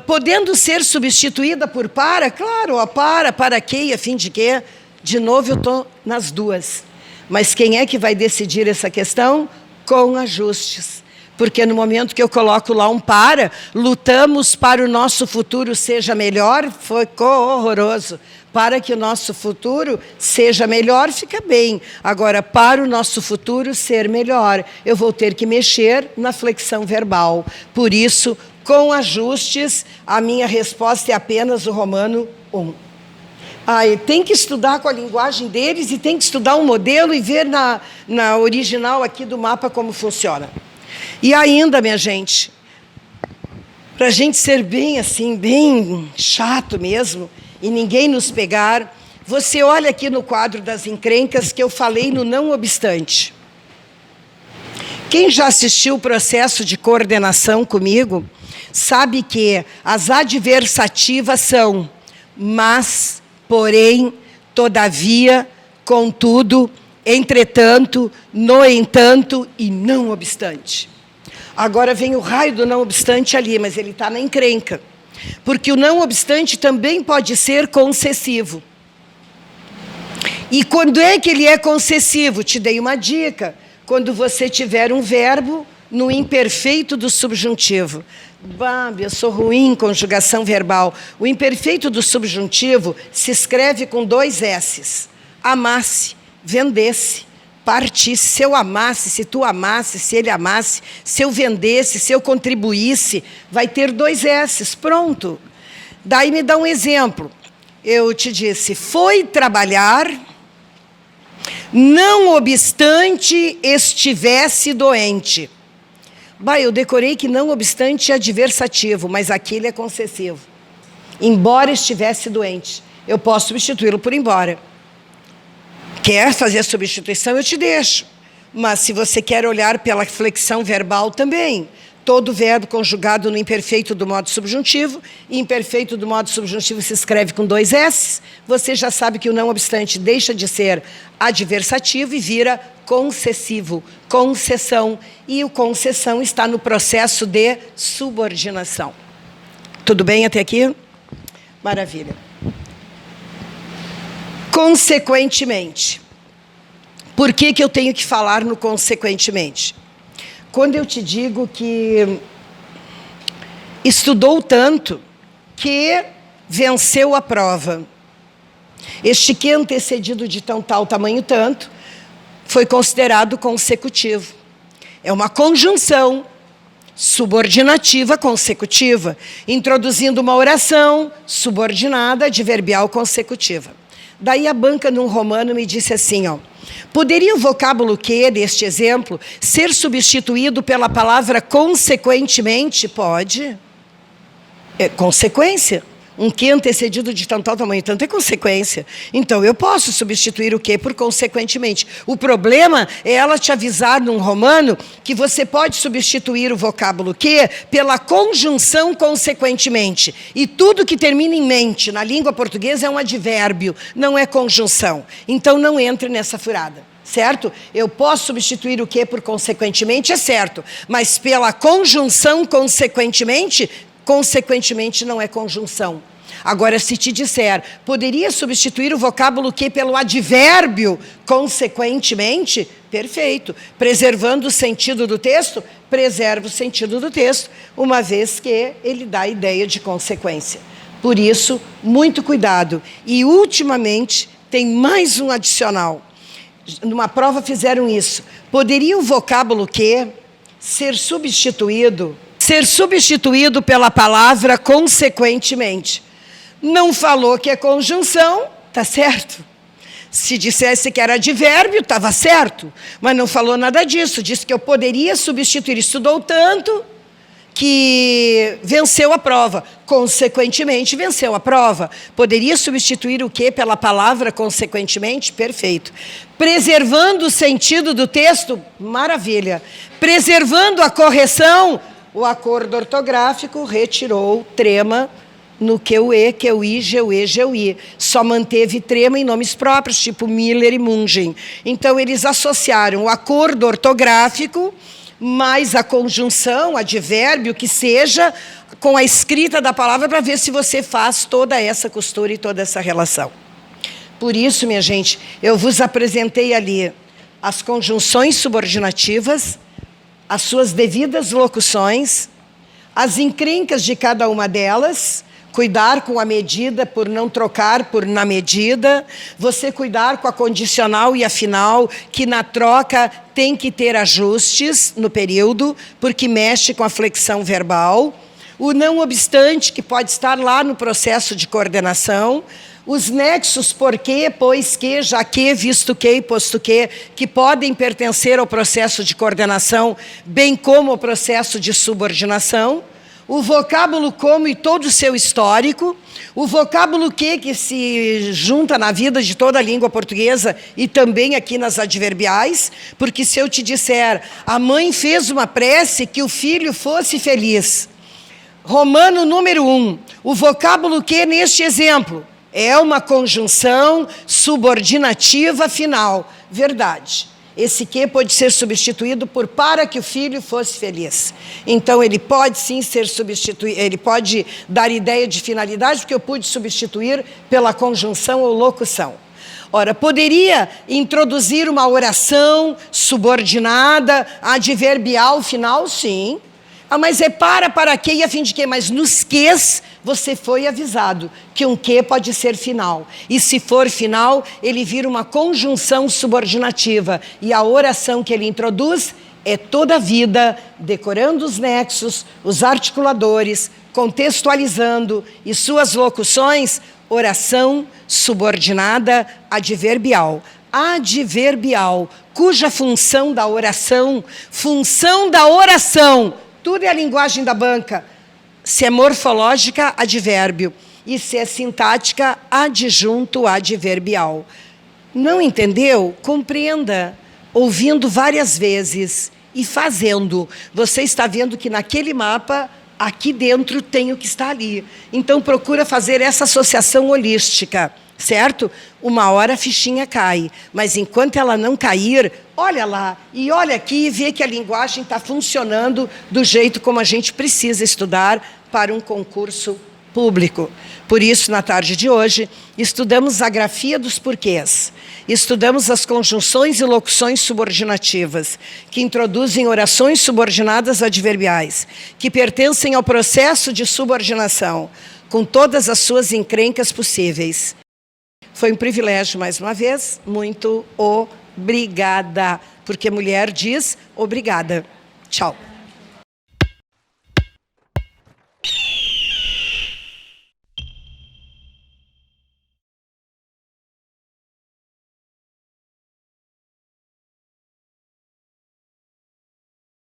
podendo ser substituída por para, claro, a para quê e a fim de quê? De novo eu estou nas duas. Mas quem é que vai decidir essa questão? Com ajustes. Porque no momento que eu coloco lá um para, lutamos para o nosso futuro seja melhor, ficou horroroso. Para que o nosso futuro seja melhor, fica bem. Agora, para o nosso futuro ser melhor, eu vou ter que mexer na flexão verbal. Por isso, com ajustes, a minha resposta é apenas o romano 1. Tem que estudar com a linguagem deles e tem que estudar um modelo e ver na original aqui do mapa como funciona. E ainda, minha gente, para a gente ser bem assim, bem chato mesmo, e ninguém nos pegar, você olha aqui no quadro das encrencas que eu falei no não obstante. Quem já assistiu o processo de coordenação comigo, sabe que as adversativas são mas, porém, todavia, contudo, entretanto, no entanto e não obstante. Agora vem o raio do não obstante ali, mas ele está na encrenca. Porque o não obstante também pode ser concessivo. E quando é que ele é concessivo? Te dei uma dica. Quando você tiver um verbo no imperfeito do subjuntivo. Eu sou ruim em conjugação verbal. O imperfeito do subjuntivo se escreve com 2 S's. Amasse, vendesse, partisse. Se eu amasse, se tu amasse, se ele amasse, se eu vendesse, se eu contribuísse, vai ter 2 S's, pronto. Daí me dá um exemplo. Eu te disse, foi trabalhar, não obstante estivesse doente. Eu decorei que não obstante é adversativo, mas aqui ele é concessivo. Embora estivesse doente, eu posso substituí-lo por embora. Quer fazer a substituição, eu te deixo. Mas se você quer olhar pela flexão verbal também, todo verbo conjugado no imperfeito do modo subjuntivo, e imperfeito do modo subjuntivo se escreve com 2 S, você já sabe que o não obstante deixa de ser adversativo e vira concessivo, concessão. E o concessão está no processo de subordinação. Tudo bem até aqui? Maravilha. Consequentemente. Por que eu tenho que falar no consequentemente? Quando eu te digo que estudou tanto que venceu a prova, este que antecedido de tal tamanho tanto, foi considerado consecutivo. É uma conjunção subordinativa consecutiva, introduzindo uma oração subordinada adverbial consecutiva. Daí a banca num romano me disse assim, poderia o vocábulo que, deste exemplo, ser substituído pela palavra consequentemente? Pode. É consequência. Um que antecedido de tal tamanho, tanto é consequência. Então, eu posso substituir o que por consequentemente. O problema é ela te avisar num romano que você pode substituir o vocábulo que pela conjunção consequentemente. E tudo que termina em mente na língua portuguesa é um advérbio, não é conjunção. Então, não entre nessa furada. Certo? Eu posso substituir o que por consequentemente, é certo. Mas pela conjunção consequentemente não é conjunção. Agora, se te disser, poderia substituir o vocábulo que pelo advérbio consequentemente? Perfeito. Preservando o sentido do texto? Preserva o sentido do texto, uma vez que ele dá a ideia de consequência. Por isso, muito cuidado. E, ultimamente, tem mais um adicional. Numa prova fizeram isso. Poderia o vocábulo que ser substituído pela palavra consequentemente? Não falou que é conjunção, tá certo? Se dissesse que era advérbio, estava certo. Mas não falou nada disso. Disse que eu poderia substituir. Estudou tanto que venceu a prova. Consequentemente, venceu a prova. Poderia substituir o que pela palavra consequentemente? Perfeito. Preservando o sentido do texto? Maravilha. Preservando a correção? O acordo ortográfico retirou trema no QE, QI, GUE, GUI. Só manteve trema em nomes próprios, tipo Miller e Mungen. Então, eles associaram o acordo ortográfico mais a conjunção, advérbio, que seja, com a escrita da palavra, para ver se você faz toda essa costura e toda essa relação. Por isso, minha gente, eu vos apresentei ali as conjunções subordinativas, as suas devidas locuções, as encrencas de cada uma delas, cuidar com a medida por não trocar por na medida, você cuidar com a condicional e a final, que na troca tem que ter ajustes no período, porque mexe com a flexão verbal, o não obstante, que pode estar lá no processo de coordenação, os nexos porque, pois que, já que, visto que e posto que podem pertencer ao processo de coordenação, bem como ao processo de subordinação, o vocábulo como e todo o seu histórico, o vocábulo que se junta na vida de toda a língua portuguesa e também aqui nas adverbiais, porque se eu te disser, a mãe fez uma prece que o filho fosse feliz. Romano número 1, o vocábulo que neste exemplo é uma conjunção subordinativa final. Verdade. Esse que pode ser substituído por para que o filho fosse feliz. Então, ele pode sim ser substituído, ele pode dar ideia de finalidade, porque eu pude substituir pela conjunção ou locução. Ora, poderia introduzir uma oração subordinada, adverbial final? Sim. Ah, mas é para que e a fim de que? Mas nos ques você foi avisado que um que pode ser final. E se for final, ele vira uma conjunção subordinativa. E a oração que ele introduz é toda a vida, decorando os nexos, os articuladores, contextualizando e suas locuções, oração subordinada adverbial. Adverbial, cuja função da oração, tudo é a linguagem da banca. Se é morfológica, advérbio. E se é sintática, adjunto adverbial. Não entendeu? Compreenda. Ouvindo várias vezes e fazendo. Você está vendo que naquele mapa, aqui dentro tem o que está ali. Então, procura fazer essa associação holística. Certo? Uma hora a fichinha cai, mas enquanto ela não cair, olha lá e olha aqui e vê que a linguagem está funcionando do jeito como a gente precisa estudar para um concurso público. Por isso, na tarde de hoje, estudamos a grafia dos porquês, estudamos as conjunções e locuções subordinativas, que introduzem orações subordinadas adverbiais, que pertencem ao processo de subordinação, com todas as suas encrencas possíveis. Foi um privilégio, mais uma vez, muito obrigada, porque mulher diz obrigada. Tchau.